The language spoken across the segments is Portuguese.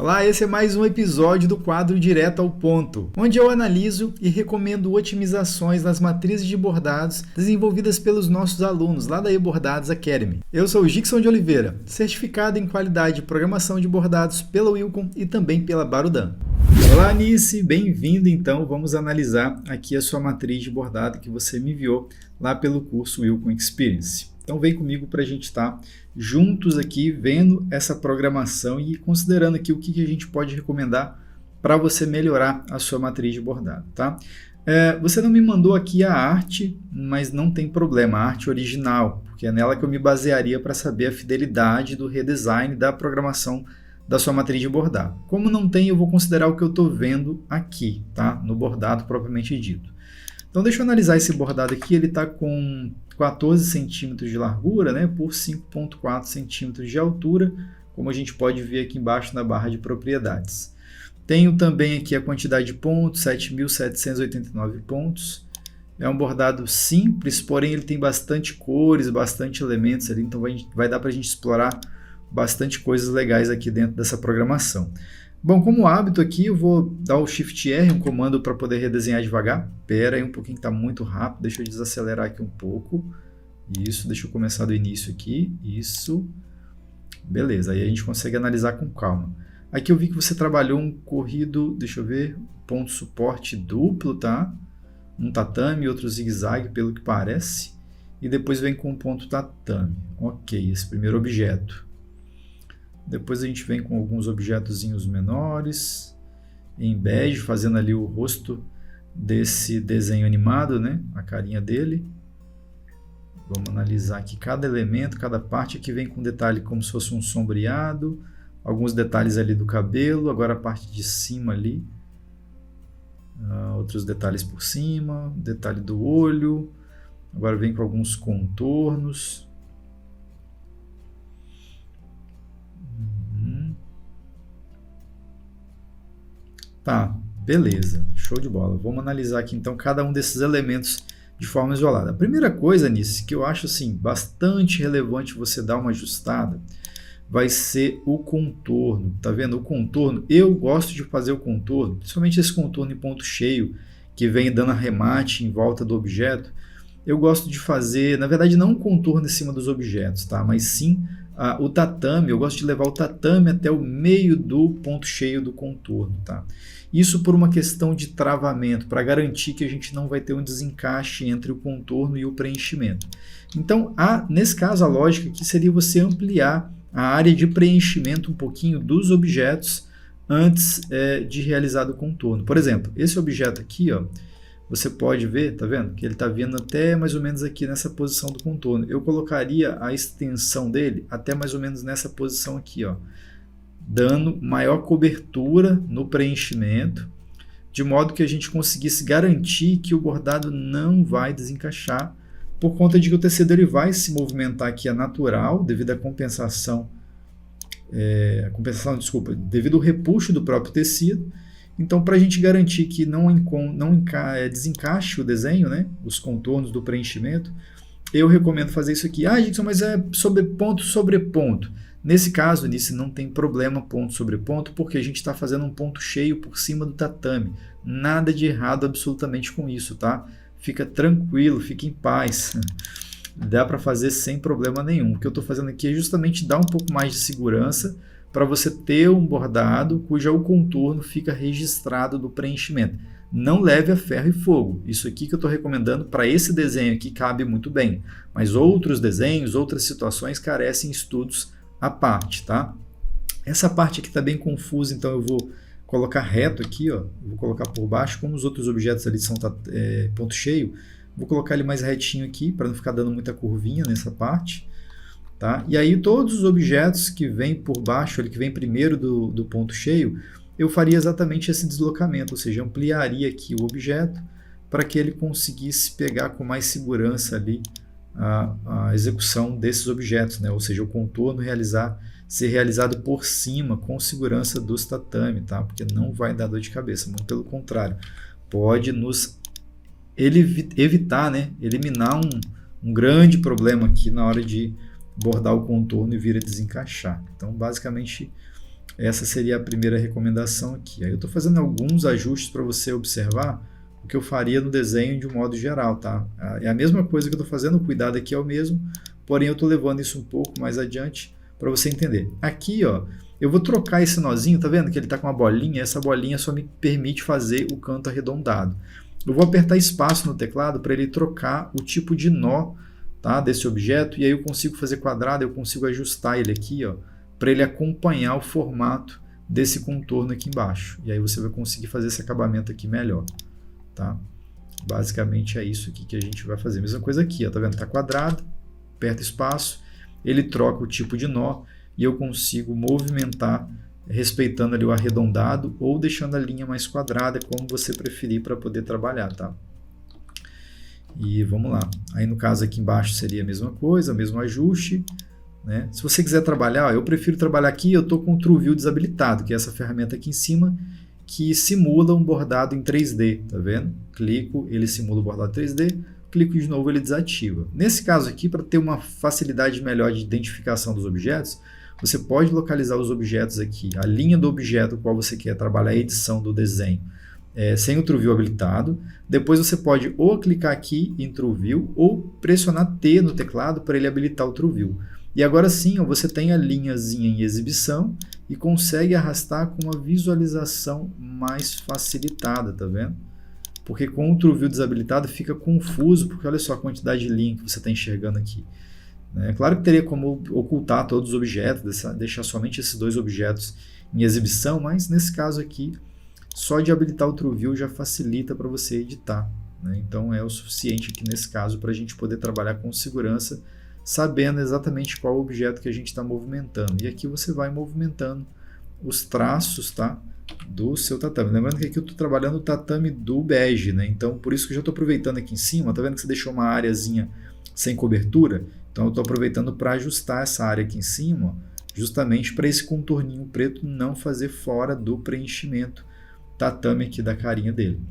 Olá, esse é mais um episódio do quadro Direto ao Ponto, onde eu analiso e recomendo otimizações nas matrizes de bordados desenvolvidas pelos nossos alunos lá da eBordados Academy. Eu sou o Gixson de Oliveira, certificado em qualidade de programação de bordados pela Wilcom e também pela Barudan. Olá, Nice, bem-vindo. Então, vamos analisar aqui a sua matriz de bordado que você me enviou lá pelo curso Wilcom Experience. Então vem comigo para a gente estar juntos aqui vendo essa programação e considerando aqui o que a gente pode recomendar para você melhorar a sua matriz de bordado, tá? Você não me mandou aqui a arte, mas não tem problema, a arte original, porque é nela que eu me basearia para saber a fidelidade do redesign da programação da sua matriz de bordado. Como não tem, eu vou considerar o que eu estou vendo aqui, tá? No bordado propriamente dito. Então deixa eu analisar esse bordado aqui, ele está com 14 centímetros de largura, né, por 5,4 centímetros de altura, como a gente pode ver aqui embaixo na barra de propriedades. Tenho também aqui a quantidade de pontos, 7.789 pontos. É um bordado simples, porém ele tem bastante cores, bastante elementos ali, então vai dar para a gente explorar bastante coisas legais aqui dentro dessa programação. Bom, como hábito aqui, eu vou dar o Shift R, um comando para poder redesenhar devagar. Espera aí um pouquinho que está muito rápido, deixa eu desacelerar aqui um pouco. Isso, deixa eu começar do início aqui, isso. Beleza, aí a gente consegue analisar com calma. Aqui eu vi que você trabalhou um corrido, deixa eu ver, ponto suporte duplo, tá? Um tatame e outro zigue-zague, pelo que parece. E depois vem com um ponto tatame. Ok, esse primeiro objeto. Depois a gente vem com alguns objetozinhos menores, em bege, fazendo ali o rosto desse desenho animado, né? A carinha dele. Vamos analisar aqui cada elemento, cada parte. Aqui vem com detalhe como se fosse um sombreado, alguns detalhes ali do cabelo, agora a parte de cima ali. Outros detalhes por cima, detalhe do olho. Agora vem com alguns contornos. Tá, beleza, show de bola. Vamos analisar aqui então cada um desses elementos de forma isolada. A primeira coisa, Nisso, que eu acho assim, bastante relevante você dar uma ajustada, vai ser o contorno. Tá vendo? O contorno, eu gosto de fazer o contorno, principalmente esse contorno em ponto cheio, que vem dando arremate em volta do objeto. Eu gosto de fazer, na verdade, não um contorno em cima dos objetos, tá? Mas sim o tatame. Eu gosto de levar o tatame até o meio do ponto cheio do contorno, tá? Isso por uma questão de travamento, para garantir que a gente não vai ter um desencaixe entre o contorno e o preenchimento. Então, nesse caso, a lógica aqui seria você ampliar a área de preenchimento um pouquinho dos objetos antes de realizar o contorno. Por exemplo, esse objeto aqui, ó, você pode ver, tá vendo? Que ele está vindo até mais ou menos aqui nessa posição do contorno. Eu colocaria a extensão dele até mais ou menos nessa posição aqui, ó, dando maior cobertura no preenchimento, de modo que a gente conseguisse garantir que o bordado não vai desencaixar, por conta de que o tecido ele vai se movimentar aqui a natural, devido à devido ao repuxo do próprio tecido. Então, para a gente garantir que não desencaixe o desenho, né, os contornos do preenchimento, eu recomendo fazer isso aqui. Gixson, mas é sobre ponto sobre ponto. Nesse caso, nisso não tem problema ponto sobre ponto, porque a gente está fazendo um ponto cheio por cima do tatame. Nada de errado absolutamente com isso, tá? Fica tranquilo, fica em paz. Dá para fazer sem problema nenhum. O que eu estou fazendo aqui é justamente dar um pouco mais de segurança para você ter um bordado cujo contorno fica registrado do preenchimento. Não leve a ferro e fogo. Isso aqui que eu estou recomendando para esse desenho aqui cabe muito bem. Mas outros desenhos, outras situações carecem de estudos à parte, tá? Essa parte aqui está bem confusa, então eu vou colocar reto aqui, ó. Vou colocar por baixo, como os outros objetos ali são ponto cheio, vou colocar ele mais retinho aqui, para não ficar dando muita curvinha nessa parte. Tá? E aí todos os objetos que vêm por baixo, que vem primeiro do ponto cheio, eu faria exatamente esse deslocamento, ou seja, ampliaria aqui o objeto para que ele conseguisse pegar com mais segurança ali a execução desses objetos, né? Ou seja, o contorno ser realizado por cima com segurança dos tatame, tá? Porque não vai dar dor de cabeça, muito pelo contrário, pode nos evitar, né? Eliminar um grande problema aqui na hora de bordar o contorno e vir a desencaixar. Então, basicamente, essa seria a primeira recomendação aqui. Aí eu estou fazendo alguns ajustes para você observar o que eu faria no desenho de um modo geral, tá? É a mesma coisa que eu estou fazendo, o cuidado aqui é o mesmo, porém eu estou levando isso um pouco mais adiante para você entender. Aqui, ó, eu vou trocar esse nozinho, tá vendo que ele está com uma bolinha? Essa bolinha só me permite fazer o canto arredondado. Eu vou apertar espaço no teclado para ele trocar o tipo de nó, tá, desse objeto, e aí eu consigo fazer quadrado, eu consigo ajustar ele aqui, ó, para ele acompanhar o formato desse contorno aqui embaixo. E aí você vai conseguir fazer esse acabamento aqui melhor. Tá? Basicamente é isso aqui que a gente vai fazer. Mesma coisa aqui, ó, tá vendo? Tá quadrado, aperta espaço, ele troca o tipo de nó e eu consigo movimentar respeitando ali o arredondado ou deixando a linha mais quadrada, como você preferir para poder trabalhar, tá? E vamos lá. Aí no caso aqui embaixo seria a mesma coisa, mesmo ajuste, né? Se você quiser trabalhar, ó, eu prefiro trabalhar aqui, eu estou com o TrueView desabilitado, que é essa ferramenta aqui em cima, que simula um bordado em 3D, tá vendo? Clico, ele simula o bordado 3D, clico de novo, ele desativa. Nesse caso aqui, para ter uma facilidade melhor de identificação dos objetos, você pode localizar os objetos aqui, a linha do objeto qual você quer trabalhar a edição do desenho, sem o TrueView habilitado. Depois você pode ou clicar aqui em TrueView ou pressionar T no teclado para ele habilitar o TrueView. E agora sim, ó, você tem a linhazinha em exibição e consegue arrastar com uma visualização mais facilitada, tá vendo? Porque com o TrueView desabilitado fica confuso, porque olha só a quantidade de linha que você está enxergando aqui. É claro que teria como ocultar todos os objetos, deixar somente esses dois objetos em exibição, mas nesse caso aqui, só de habilitar o TrueView já facilita para você editar, né? Então é o suficiente aqui nesse caso para a gente poder trabalhar com segurança, sabendo exatamente qual objeto que a gente está movimentando. E aqui você vai movimentando os traços, tá, do seu tatame. Lembrando que aqui eu estou trabalhando o tatame do bege, né? Então por isso que eu já estou aproveitando aqui em cima, tá vendo que você deixou uma areazinha sem cobertura? Então eu estou aproveitando para ajustar essa área aqui em cima, ó, justamente para esse contorninho preto não fazer fora do preenchimento tatame aqui da carinha dele.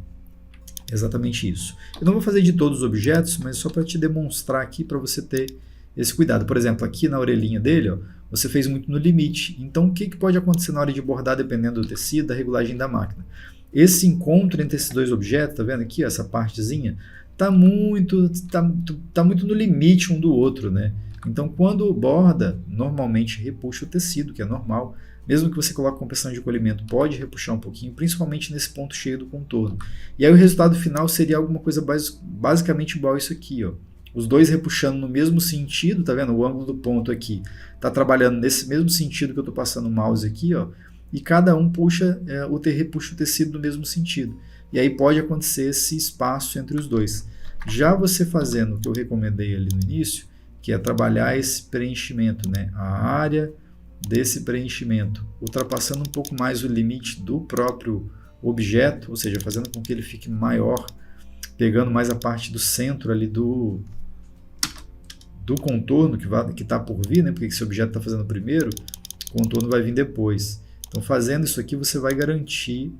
Exatamente isso. Eu não vou fazer de todos os objetos, mas só para te demonstrar aqui, para você ter esse cuidado. Por exemplo, aqui na orelhinha dele, ó, você fez muito no limite. Então o que pode acontecer na hora de bordar, dependendo do tecido, da regulagem da máquina? Esse encontro entre esses dois objetos, tá vendo aqui, ó, essa partezinha, tá muito no limite um do outro, né? Então quando borda, normalmente repuxa o tecido, que é normal. Mesmo que você coloque compressão de encolhimento, pode repuxar um pouquinho, principalmente nesse ponto cheio do contorno. E aí o resultado final seria alguma coisa basicamente igual a isso aqui, ó. Os dois repuxando no mesmo sentido, tá vendo? O ângulo do ponto aqui está trabalhando nesse mesmo sentido que eu estou passando o mouse aqui, ó. E cada um repuxa o tecido no mesmo sentido. E aí pode acontecer esse espaço entre os dois. Já você fazendo o que eu recomendei ali no início, que é trabalhar esse preenchimento, né? A área desse preenchimento, ultrapassando um pouco mais o limite do próprio objeto, ou seja, fazendo com que ele fique maior, pegando mais a parte do centro ali do contorno que está por vir, né? Porque esse objeto está fazendo primeiro, o contorno vai vir depois. Então, fazendo isso aqui, você vai garantir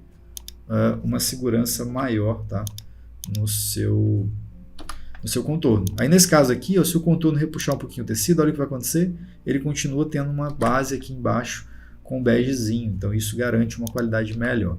uma segurança maior, tá? no seu contorno. Aí nesse caso aqui, ó, se o contorno repuxar um pouquinho o tecido, olha o que vai acontecer, ele continua tendo uma base aqui embaixo com begezinho, então isso garante uma qualidade melhor.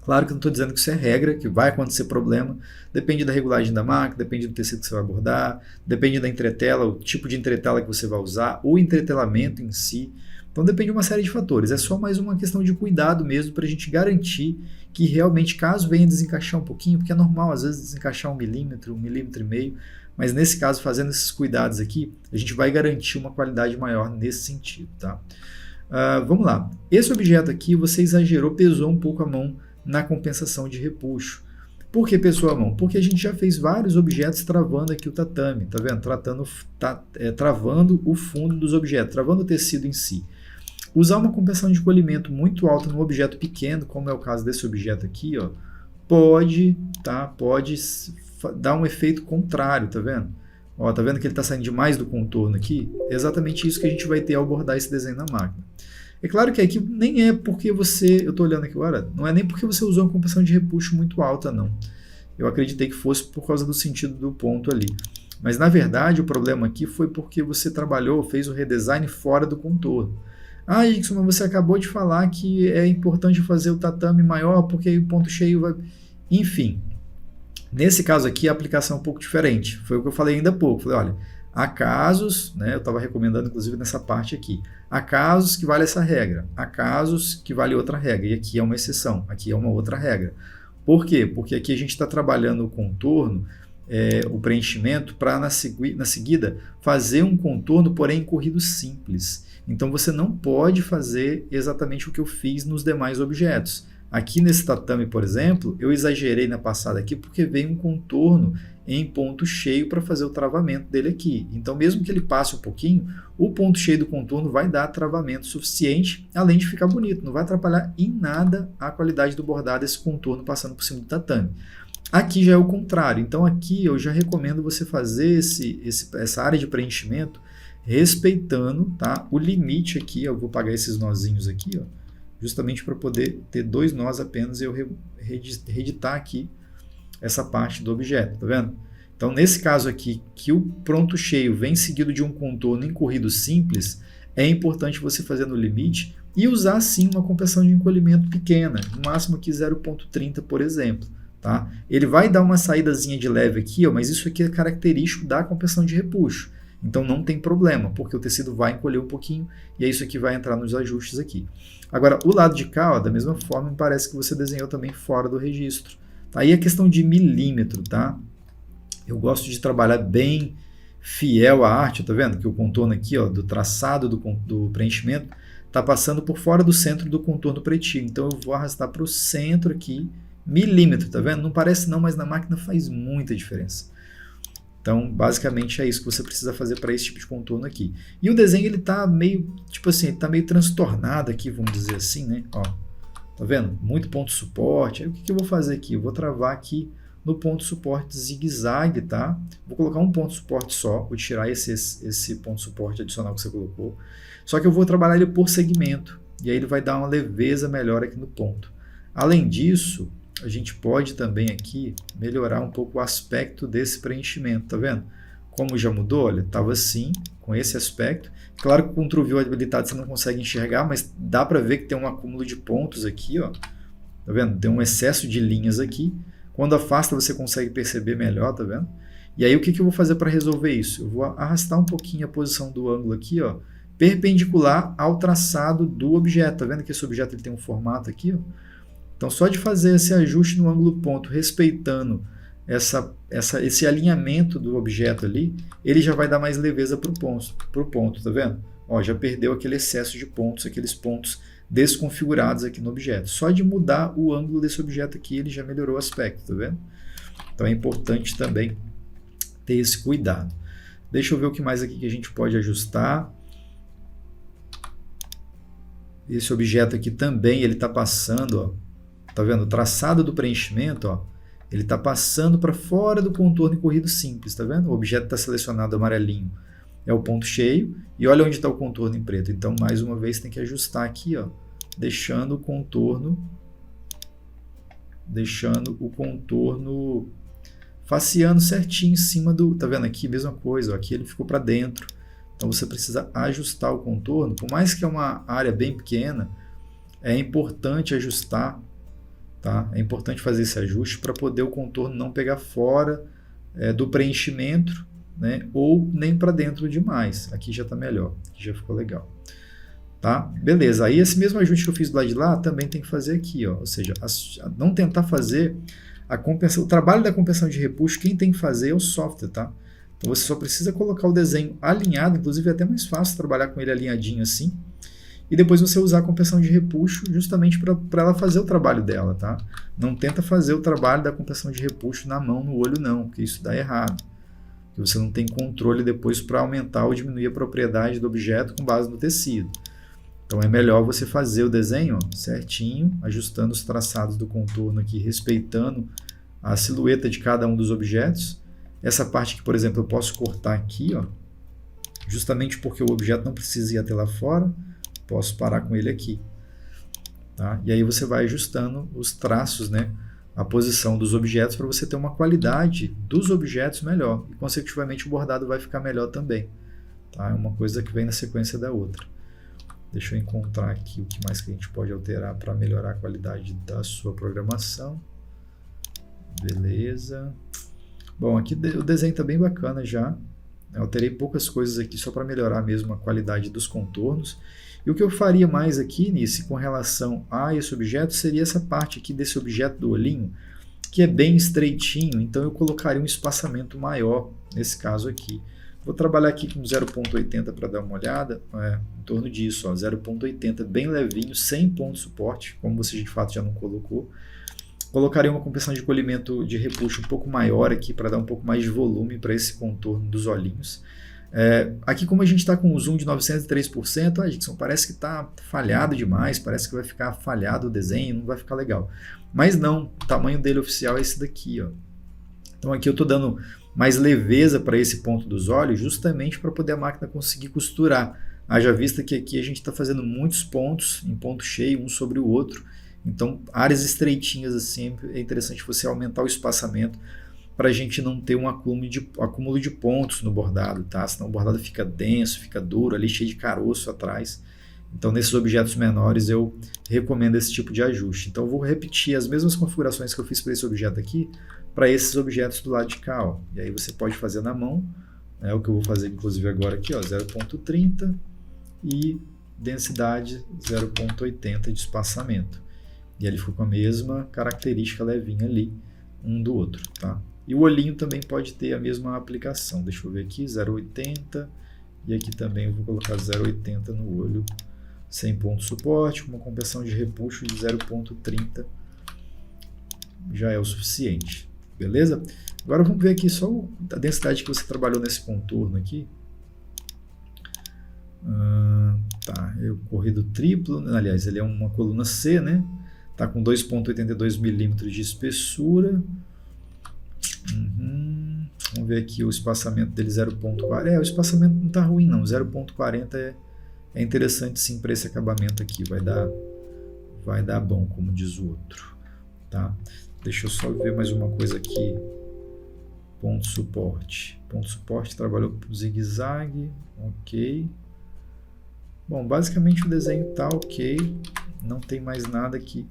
Claro que eu não estou dizendo que isso é regra, que vai acontecer problema, depende da regulagem da máquina, depende do tecido que você vai abordar, depende da entretela, o tipo de entretela que você vai usar, o entretelamento em si. Então depende de uma série de fatores, é só mais uma questão de cuidado mesmo para a gente garantir que realmente, caso venha desencaixar um pouquinho, porque é normal às vezes desencaixar 1 milímetro, 1,5 milímetros, mas nesse caso, fazendo esses cuidados aqui, a gente vai garantir uma qualidade maior nesse sentido, tá? Vamos lá, esse objeto aqui você exagerou, pesou um pouco a mão na compensação de repuxo. Por que pesou a mão? Porque a gente já fez vários objetos travando aqui o tatame, tá vendo? Travando o fundo dos objetos, travando o tecido em si. Usar uma compensação de encolhimento muito alta num objeto pequeno, como é o caso desse objeto aqui, ó, pode dar um efeito contrário, tá vendo? Ó, tá vendo que ele está saindo demais do contorno aqui? É exatamente isso que a gente vai ter ao bordar esse desenho na máquina. É claro que aqui nem é porque eu estou olhando aqui agora, não é nem porque você usou uma compensação de repuxo muito alta, não. Eu acreditei que fosse por causa do sentido do ponto ali. Mas na verdade o problema aqui foi porque você fez o redesign fora do contorno. Ah, Dixon, mas você acabou de falar que é importante fazer o tatame maior porque aí o ponto cheio vai... Enfim, nesse caso aqui a aplicação é um pouco diferente. Foi o que eu falei ainda há pouco. Falei, olha, há casos, né, eu estava recomendando inclusive nessa parte aqui, há casos que vale essa regra, há casos que vale outra regra, e aqui é uma exceção, aqui é uma outra regra. Por quê? Porque aqui a gente está trabalhando o contorno, o preenchimento, para na seguida fazer um contorno, porém em corrido simples. Então você não pode fazer exatamente o que eu fiz nos demais objetos. Aqui nesse tatame, por exemplo, eu exagerei na passada aqui porque veio um contorno em ponto cheio para fazer o travamento dele aqui. Então, mesmo que ele passe um pouquinho, o ponto cheio do contorno vai dar travamento suficiente, além de ficar bonito. Não vai atrapalhar em nada a qualidade do bordado esse contorno passando por cima do tatame. Aqui já é o contrário. Então, aqui eu já recomendo você fazer essa área de preenchimento respeitando, tá, o limite aqui. Eu vou pagar esses nozinhos aqui, ó, justamente para poder ter 2 nós apenas e eu reeditar aqui essa parte do objeto, tá vendo? Então, nesse caso aqui, que o pronto cheio vem seguido de um contorno em corrido simples, é importante você fazer no limite e usar, sim, uma compressão de encolhimento pequena, no máximo aqui 0,30, por exemplo. Tá? Ele vai dar uma saídazinha de leve aqui, ó, mas isso aqui é característico da compressão de repuxo. Então não tem problema, porque o tecido vai encolher um pouquinho e é isso aqui vai entrar nos ajustes aqui. Agora, o lado de cá, ó, da mesma forma, me parece que você desenhou também fora do registro. Aí é questão de milímetro, tá? Eu gosto de trabalhar bem fiel à arte, tá vendo? Que o contorno aqui, ó, do traçado do preenchimento, tá passando por fora do centro do contorno pretinho. Então eu vou arrastar para o centro aqui, milímetro, tá vendo? Não parece não, mas na máquina faz muita diferença. Então, basicamente é isso que você precisa fazer para esse tipo de contorno aqui. E o desenho, ele tá meio, tipo assim, ele tá meio transtornado aqui, vamos dizer assim, né? Ó, tá vendo? Muito ponto suporte. Aí o que eu vou fazer aqui? Eu vou travar aqui no ponto suporte zigue-zague, tá? Vou colocar um ponto suporte só, vou tirar esse ponto suporte adicional que você colocou. Só que eu vou trabalhar ele por segmento, e aí ele vai dar uma leveza melhor aqui no ponto. Além disso, a gente pode também aqui melhorar um pouco o aspecto desse preenchimento, tá vendo? Como já mudou, olha, estava assim, com esse aspecto. Claro que com o TrueView habilitado você não consegue enxergar, mas dá para ver que tem um acúmulo de pontos aqui, ó. Tá vendo? Tem um excesso de linhas aqui. Quando afasta você consegue perceber melhor, tá vendo? E aí o que eu vou fazer para resolver isso? Eu vou arrastar um pouquinho a posição do ângulo aqui, ó, perpendicular ao traçado do objeto. Tá vendo que esse objeto ele tem um formato aqui, ó? Então, só de fazer esse ajuste no ângulo ponto, respeitando esse alinhamento do objeto ali, ele já vai dar mais leveza para o ponto, tá vendo? Ó, já perdeu aquele excesso de pontos, aqueles pontos desconfigurados aqui no objeto. Só de mudar o ângulo desse objeto aqui, ele já melhorou o aspecto, tá vendo? Então, é importante também ter esse cuidado. Deixa eu ver o que mais aqui que a gente pode ajustar. Esse objeto aqui também, ele está passando, ó. Tá vendo? O traçado do preenchimento, ó, ele está passando para fora do contorno em corrido simples, tá vendo? O objeto está selecionado amarelinho, é o ponto cheio, e olha onde está o contorno em preto. Então, mais uma vez, tem que ajustar aqui, ó, deixando o contorno faceando certinho em cima do... Tá vendo aqui? Mesma coisa, ó, aqui ele ficou para dentro. Então, você precisa ajustar o contorno. Por mais que é uma área bem pequena, é importante ajustar. Tá? É importante fazer esse ajuste para poder o contorno não pegar fora do preenchimento, né? Ou nem para dentro demais. Aqui já está melhor, aqui já ficou legal. Tá? Beleza, aí esse mesmo ajuste que eu fiz do lado de lá também tem que fazer aqui, ó. Ou seja, não tentar fazer o trabalho da compressão de repuxo, quem tem que fazer é o software. Tá? Então você só precisa colocar o desenho alinhado, inclusive é até mais fácil trabalhar com ele alinhadinho assim. E depois você usar a compressão de repuxo justamente para ela fazer o trabalho dela, tá? Não tenta fazer o trabalho da compressão de repuxo na mão, no olho não, porque isso dá errado. Porque você não tem controle depois para aumentar ou diminuir a propriedade do objeto com base no tecido. Então é melhor você fazer o desenho, ó, certinho, ajustando os traçados do contorno aqui, respeitando a silhueta de cada um dos objetos. Essa parte aqui, por exemplo, eu posso cortar aqui, ó, justamente porque o objeto não precisa ir até lá fora. Posso parar com ele aqui. Tá? E aí você vai ajustando os traços, né? A posição dos objetos para você ter uma qualidade dos objetos melhor. E, consecutivamente, o bordado vai ficar melhor também. Tá? É uma coisa que vem na sequência da outra. Deixa eu encontrar aqui o que mais que a gente pode alterar para melhorar a qualidade da sua programação. Beleza. Bom, aqui o desenho está bem bacana já. Eu alterei poucas coisas aqui só para melhorar mesmo a qualidade dos contornos. E o que eu faria mais aqui, Nice, com relação a esse objeto, seria essa parte aqui desse objeto do olhinho, que é bem estreitinho, então eu colocaria um espaçamento maior nesse caso aqui. Vou trabalhar aqui com 0.80 para dar uma olhada, em torno disso, 0.80, bem levinho, sem ponto de suporte, como você de fato já não colocou. Colocaria uma compressão de colhimento de repuxo um pouco maior aqui para dar um pouco mais de volume para esse contorno dos olhinhos. Aqui, como a gente está com um zoom de 903%, Dixon, parece que está falhado demais, parece que vai ficar falhado o desenho, não vai ficar legal. Mas não, o tamanho dele oficial é esse daqui. Então aqui eu estou dando mais leveza para esse ponto dos olhos, justamente para poder a máquina conseguir costurar. Haja vista que aqui a gente está fazendo muitos pontos em ponto cheio, um sobre o outro. Então, áreas estreitinhas assim, é interessante você aumentar o espaçamento para a gente não ter um acúmulo de pontos no bordado, tá? Senão o bordado fica denso, fica duro, ali cheio de caroço atrás. Então, nesses objetos menores, eu recomendo esse tipo de ajuste. Então, eu vou repetir as mesmas configurações que eu fiz para esse objeto aqui, para esses objetos do lado de cá. E aí você pode fazer na mão, o que eu vou fazer inclusive agora aqui, 0.30 e densidade 0.80 de espaçamento. E ele ficou com a mesma característica levinha ali, um do outro, tá? E o olhinho também pode ter a mesma aplicação. Deixa eu ver aqui, 0.80, e aqui também eu vou colocar 0.80 no olho, sem ponto de suporte, com uma compressão de repuxo de 0.30, já é o suficiente, beleza? Agora vamos ver aqui só a densidade que você trabalhou nesse contorno aqui. Tá, eu corrido triplo, aliás, ele é uma coluna C, né? Tá com 2.82 milímetros de espessura. Vamos ver aqui o espaçamento dele 0.40. O espaçamento não tá ruim não, 0.40 é interessante sim para esse acabamento aqui, vai dar bom, como diz o outro, tá? Deixa eu só ver mais uma coisa aqui. Ponto suporte. Ponto suporte trabalhou com zigue-zague, ok. Bom, basicamente o desenho tá ok, não tem mais nada aqui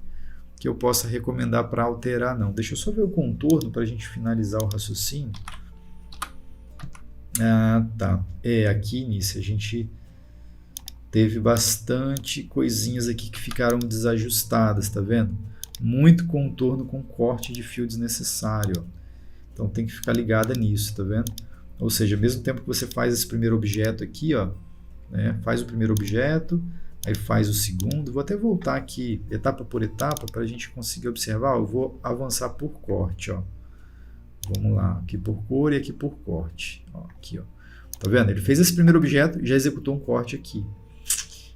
que eu possa recomendar para alterar não. Deixa eu só ver o contorno para a gente finalizar o raciocínio. Tá. Aqui nisso a gente teve bastante coisinhas aqui que ficaram desajustadas, tá vendo? Muito contorno com corte de fio desnecessário. Então tem que ficar ligada nisso, tá vendo? Ou seja, ao mesmo tempo que você faz esse primeiro objeto aqui, faz o primeiro objeto, aí faz o segundo. Vou até voltar aqui etapa por etapa para a gente conseguir observar. Eu vou avançar por corte. Vamos lá, aqui por cor e aqui por corte. Aqui, tá vendo? Ele fez esse primeiro objeto e já executou um corte aqui.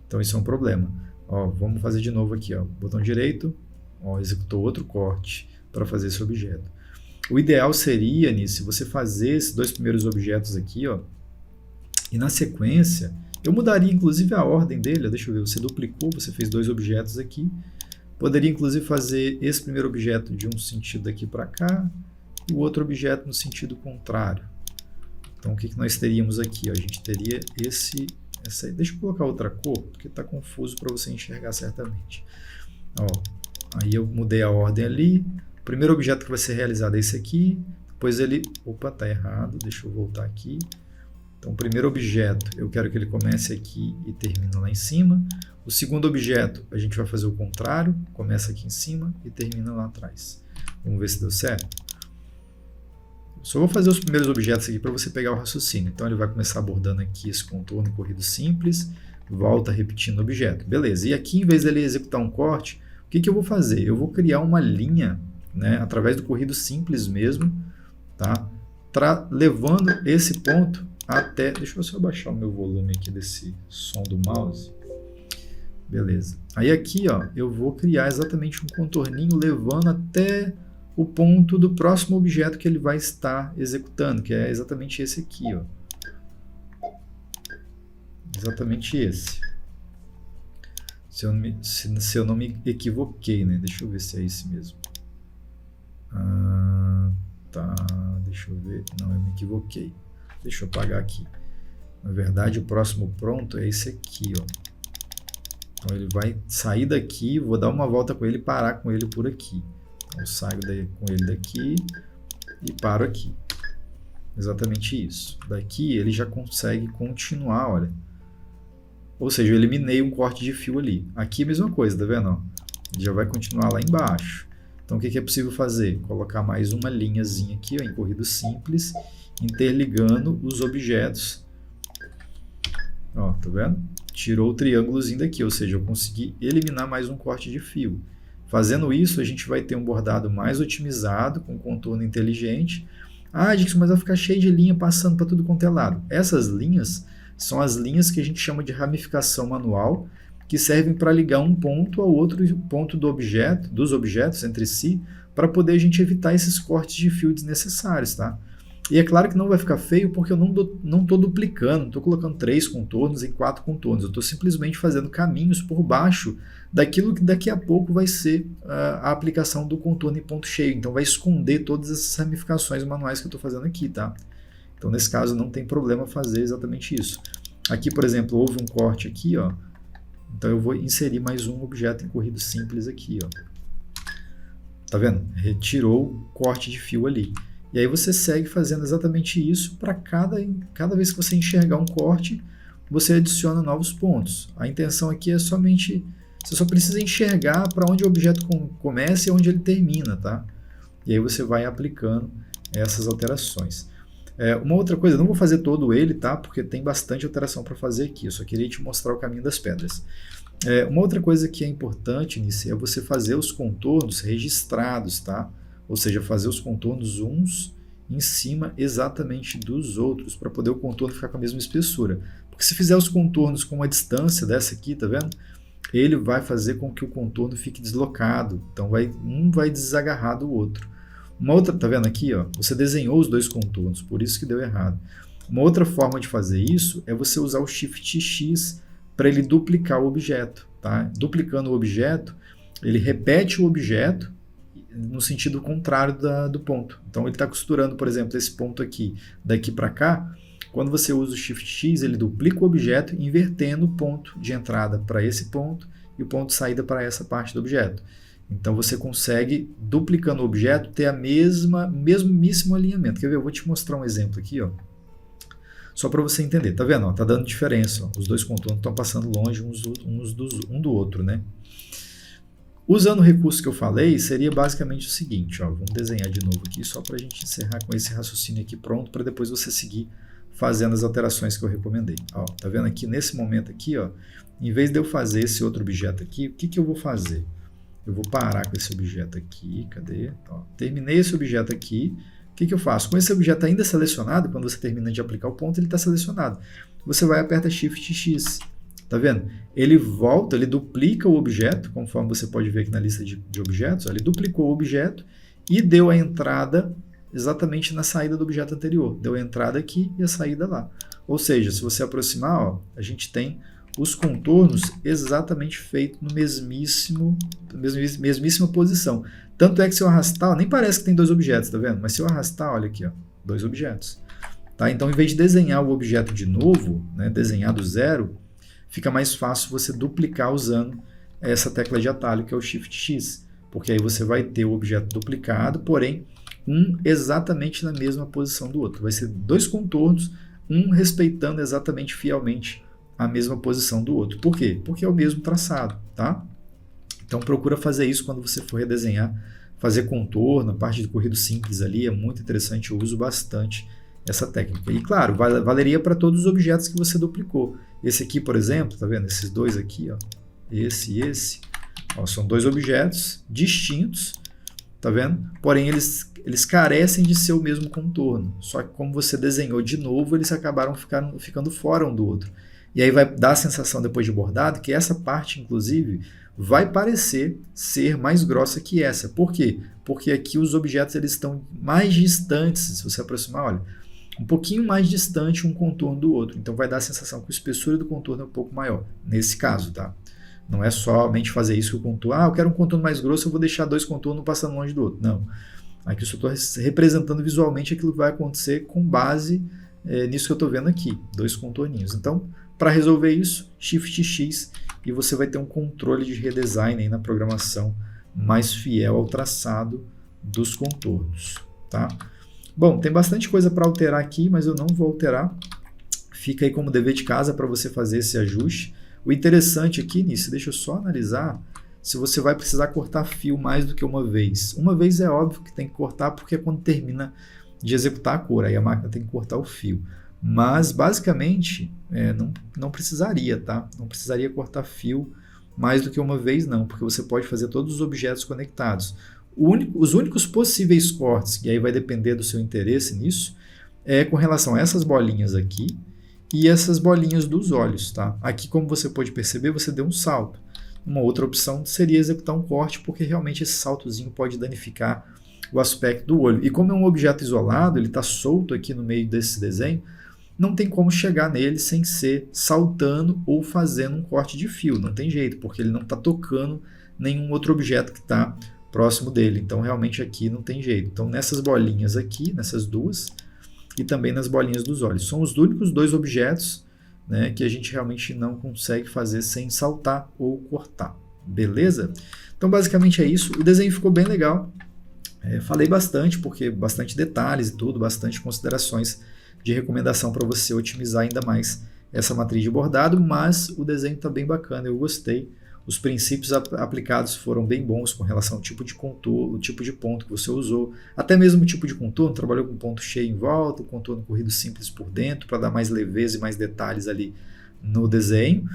Então isso é um problema. Vamos fazer de novo aqui. Botão direito, executou outro corte para fazer esse objeto. O ideal seria, nisso, você fazer esses dois primeiros objetos aqui, e na sequência eu mudaria inclusive a ordem dele. Deixa eu ver, você duplicou, você fez dois objetos aqui. Poderia inclusive fazer esse primeiro objeto de um sentido daqui para cá e o outro objeto no sentido contrário. Então o que nós teríamos aqui? A gente teria essa. Deixa eu colocar outra cor, porque está confuso para você enxergar certamente. Aí eu mudei a ordem ali. O primeiro objeto que vai ser realizado é esse aqui. Depois ele... Opa, está errado. Deixa eu voltar aqui. Então, o primeiro objeto, eu quero que ele comece aqui e termine lá em cima. O segundo objeto, a gente vai fazer o contrário. Começa aqui em cima e termina lá atrás. Vamos ver se deu certo. Só vou fazer os primeiros objetos aqui para você pegar o raciocínio. Então, ele vai começar abordando aqui esse contorno corrido simples. Volta repetindo o objeto. Beleza. E aqui, em vez dele executar um corte, o que eu vou fazer? Eu vou criar uma linha, através do corrido simples mesmo, tá? Levando esse ponto até... Deixa eu só abaixar o meu volume aqui desse som do mouse. Beleza. Aí aqui, eu vou criar exatamente um contorninho levando até o ponto do próximo objeto que ele vai estar executando, que é exatamente esse aqui, Exatamente esse. Se eu não me equivoquei, né? Deixa eu ver se é esse mesmo. Tá, deixa eu ver. Não, eu me equivoquei. Deixa eu apagar aqui. Na verdade, o próximo pronto é esse aqui, Então ele vai sair daqui, vou dar uma volta com ele e parar com ele por aqui. Então eu saio com ele daqui e paro aqui. Exatamente isso. Daqui ele já consegue continuar, olha. Ou seja, eu eliminei um corte de fio ali. Aqui a mesma coisa, tá vendo? Ele já vai continuar lá embaixo. Então o que é possível fazer? Colocar mais uma linhazinha aqui, ó, em corrido simples, interligando os objetos. Ó, tá vendo? Tirou o triângulozinho daqui, ou seja, eu consegui eliminar mais um corte de fio. Fazendo isso, a gente vai ter um bordado mais otimizado, com contorno inteligente. Ah, Dixon, mas vai ficar cheio de linha passando para tudo quanto é lado. Essas linhas são as linhas que a gente chama de ramificação manual, que servem para ligar um ponto ao outro ponto do objeto, dos objetos entre si, para poder a gente evitar esses cortes de fio desnecessários, tá? E é claro que não vai ficar feio porque eu não estou duplicando, não estou colocando 3 contornos em 4 contornos, eu estou simplesmente fazendo caminhos por baixo daquilo que daqui a pouco vai ser a aplicação do contorno em ponto cheio, então vai esconder todas essas ramificações manuais que eu estou fazendo aqui, tá? Então nesse caso não tem problema fazer exatamente isso. Aqui, por exemplo, houve um corte aqui, ó, então eu vou inserir mais um objeto em corrido simples aqui, ó. Tá vendo? Retirou o corte de fio ali. E aí você segue fazendo exatamente isso para cada vez que você enxergar um corte, você adiciona novos pontos. A intenção aqui é somente, você só precisa enxergar para onde o objeto começa e onde ele termina, tá? E aí você vai aplicando essas alterações. Uma outra coisa, eu não vou fazer todo ele, tá? Porque tem bastante alteração para fazer aqui, eu só queria te mostrar o caminho das pedras. Uma outra coisa que é importante nisso é você fazer os contornos registrados, tá? Ou seja, fazer os contornos uns em cima exatamente dos outros, para poder o contorno ficar com a mesma espessura. Porque se fizer os contornos com uma distância dessa aqui, tá vendo? Ele vai fazer com que o contorno fique deslocado. Então um vai desagarrar do outro. Uma outra, tá vendo aqui, ó? Você desenhou os dois contornos, por isso que deu errado. Uma outra forma de fazer isso é você usar o Shift X para ele duplicar o objeto, tá? Duplicando o objeto, ele repete o objeto no sentido contrário do ponto. Então ele está costurando, por exemplo, esse ponto aqui, daqui para cá. Quando você usa o Shift X, ele duplica o objeto, invertendo o ponto de entrada para esse ponto e o ponto de saída para essa parte do objeto. Então você consegue, duplicando o objeto, ter mesmíssimo alinhamento. Quer ver? Eu vou te mostrar um exemplo aqui, ó. Só para você entender. Tá vendo? Tá dando diferença. Ó. Os dois contornos estão passando longe um do outro, né? Usando o recurso que eu falei, seria basicamente o seguinte, ó, vamos desenhar de novo aqui, só para a gente encerrar com esse raciocínio aqui pronto, para depois você seguir fazendo as alterações que eu recomendei. Ó, tá vendo aqui, nesse momento aqui, ó, em vez de eu fazer esse outro objeto aqui, o que eu vou fazer? Eu vou parar com esse objeto aqui, cadê? Ó, terminei esse objeto aqui, o que eu faço? Com esse objeto ainda selecionado, quando você termina de aplicar o ponto, ele está selecionado. Você vai e aperta Shift X. Tá vendo? Ele volta, ele duplica o objeto, conforme você pode ver aqui na lista de objetos, ó, ele duplicou o objeto e deu a entrada exatamente na saída do objeto anterior. Deu a entrada aqui e a saída lá. Ou seja, se você aproximar, ó, a gente tem os contornos exatamente feitos no mesmíssima posição. Tanto é que se eu arrastar, ó, nem parece que tem dois objetos, tá vendo? Mas se eu arrastar, olha aqui, ó, dois objetos. Tá? Então, em vez de desenhar o objeto de novo, né, desenhar do zero, fica mais fácil você duplicar usando essa tecla de atalho que é o Shift X, porque aí você vai ter o objeto duplicado, porém um exatamente na mesma posição do outro. Vai ser dois contornos, um respeitando exatamente fielmente a mesma posição do outro. Por quê? Porque é o mesmo traçado, tá? Então procura fazer isso quando você for redesenhar, fazer contorno, a parte de corrido simples ali é muito interessante, eu uso bastante essa técnica. E claro, valeria para todos os objetos que você duplicou. Esse aqui, por exemplo, tá vendo? Esses dois aqui, ó, esse e esse, ó, são dois objetos distintos, tá vendo? Porém, eles carecem de ser o mesmo contorno. Só que como você desenhou de novo, eles acabaram ficando fora um do outro. E aí vai dar a sensação depois de bordado que essa parte, inclusive, vai parecer ser mais grossa que essa. Por quê? Porque aqui os objetos eles estão mais distantes, se você aproximar, olha, um pouquinho mais distante um contorno do outro. Então vai dar a sensação que a espessura do contorno é um pouco maior, nesse caso, tá? Não é somente fazer isso que o contorno, eu quero um contorno mais grosso, eu vou deixar dois contornos passando longe do outro. Não. Aqui eu só estou representando visualmente aquilo que vai acontecer com base nisso que eu estou vendo aqui, dois contorninhos. Então, para resolver isso, Shift X e você vai ter um controle de redesign aí na programação mais fiel ao traçado dos contornos, tá? Bom, tem bastante coisa para alterar aqui, mas eu não vou alterar. Fica aí como dever de casa para você fazer esse ajuste. O interessante aqui nisso, deixa eu só analisar se você vai precisar cortar fio mais do que uma vez. Uma vez é óbvio que tem que cortar porque é quando termina de executar a cor, aí a máquina tem que cortar o fio. Mas basicamente não precisaria, tá? Não precisaria cortar fio mais do que uma vez não, porque você pode fazer todos os objetos conectados. Os únicos possíveis cortes, e aí vai depender do seu interesse nisso, é com relação a essas bolinhas aqui e essas bolinhas dos olhos, tá? Aqui, como você pode perceber, você deu um salto. Uma outra opção seria executar um corte, porque realmente esse saltozinho pode danificar o aspecto do olho. E como é um objeto isolado, ele está solto aqui no meio desse desenho, não tem como chegar nele sem ser saltando ou fazendo um corte de fio. Não tem jeito, porque ele não está tocando nenhum outro objeto que está próximo dele. Então, realmente aqui não tem jeito. Então, nessas bolinhas aqui, nessas duas, e também nas bolinhas dos olhos. São os únicos dois objetos, né, que a gente realmente não consegue fazer sem saltar ou cortar. Beleza? Então, basicamente é isso. O desenho ficou bem legal. Falei bastante, porque bastante detalhes e tudo, bastante considerações de recomendação para você otimizar ainda mais essa matriz de bordado, mas o desenho está bem bacana, eu gostei. Os princípios aplicados foram bem bons com relação ao tipo de contorno, o tipo de ponto que você usou, até mesmo o tipo de contorno, trabalhou com ponto cheio em volta, contorno corrido simples por dentro, para dar mais leveza e mais detalhes ali no desenho,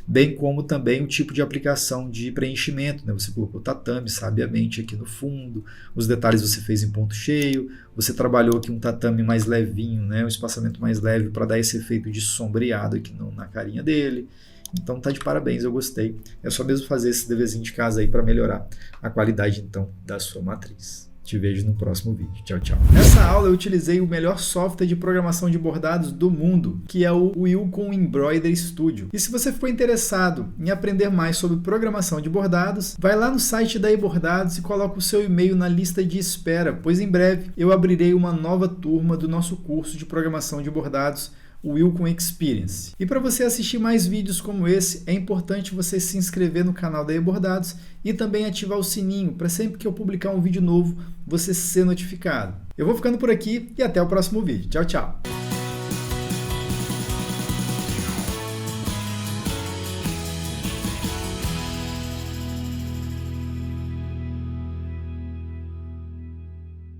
bem como também o tipo de aplicação de preenchimento, né? Você colocou tatame sabiamente aqui no fundo, os detalhes você fez em ponto cheio, você trabalhou aqui um tatame mais levinho, né? Um espaçamento mais leve para dar esse efeito de sombreado aqui na carinha dele. Então tá de parabéns, eu gostei. É só mesmo fazer esse deverzinho de casa aí para melhorar a qualidade então da sua matriz. Te vejo no próximo vídeo. Tchau, tchau. Nessa aula eu utilizei o melhor software de programação de bordados do mundo, que é o Wilcon Embroidery Studio. E se você ficou interessado em aprender mais sobre programação de bordados, vai lá no site da eBordados e coloca o seu e-mail na lista de espera, pois em breve eu abrirei uma nova turma do nosso curso de programação de bordados, o Wilcon Experience. E para você assistir mais vídeos como esse, é importante você se inscrever no canal da eBordados e também ativar o sininho para sempre que eu publicar um vídeo novo, você ser notificado. Eu vou ficando por aqui e até o próximo vídeo. Tchau, tchau!